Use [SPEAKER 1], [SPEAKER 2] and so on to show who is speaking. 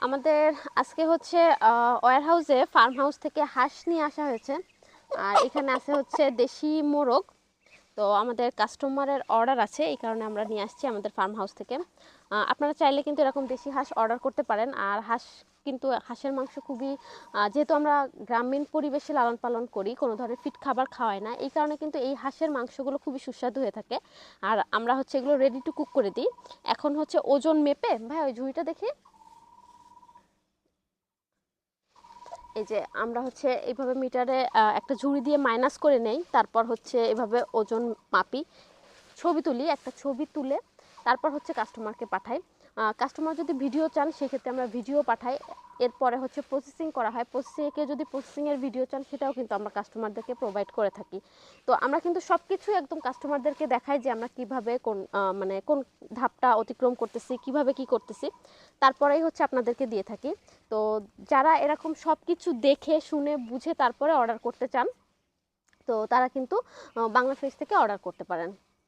[SPEAKER 1] আমাদের আজকে হচ্ছে ওয়্যার হাউসে ফার্ম হাউস থেকে হাঁস নিয়ে আসা হয়েছে। আর এখানে আছে হচ্ছে দেশি মোরগ। তো আমাদের কাস্টমারের অর্ডার আছে, এই কারণে আমরা নিয়ে আসছি আমাদের ফার্ম হাউস থেকে। আপনারা চাইলে কিন্তু এরকম দেশি হাঁস অর্ডার করতে পারেন। আর কিন্তু হাঁসের মাংস খুবই যেহেতু আমরা গ্রামীণ পরিবেশে লালন পালন করি, কোনো ধরনের ফিট খাবার খাওয়াই না, এই কারণে কিন্তু এই হাঁসের মাংসগুলো খুবই সুস্বাদু হয়ে থাকে। আর আমরা হচ্ছে এগুলো রেডি টু কুক করে দিই। এখন হচ্ছে ওজন মেপে, ভাই ওই ঝুড়িটা দেখি। এই যে আমরা হচ্ছে এইভাবে মিটারে একটা ঝুড়ি দিয়ে মাইনাস করে নেই, তারপর হচ্ছে এভাবে ওজন মাপি, ছবি তুলি, একটা ছবি তুলে তারপর হচ্ছে কাস্টমারকে পাঠাই। কাস্টমার যদি ভিডিও চান সেক্ষেত্রে আমরা ভিডিও পাঠাই। এরপরে হচ্ছে প্রসেসিং করা হয়, প্রসেসিংয়ে যদি প্রসেসিংয়ের ভিডিও চান সেটাও কিন্তু আমরা কাস্টমারদেরকে প্রোভাইড করে থাকি। তো আমরা কিন্তু সব কিছুই একদম কাস্টমারদেরকে দেখাই যে আমরা কিভাবে মানে কোন ধাপটা অতিক্রম করতেছি, কিভাবে কি করতেছি, তারপরেই হচ্ছে আপনাদেরকে দিয়ে থাকি। তো যারা এরকম সব কিছু দেখে শুনে বুঝে তারপরে অর্ডার করতে চান, তো তারা কিন্তু বাংলা ফ্রেশ থেকে অর্ডার করতে পারেন।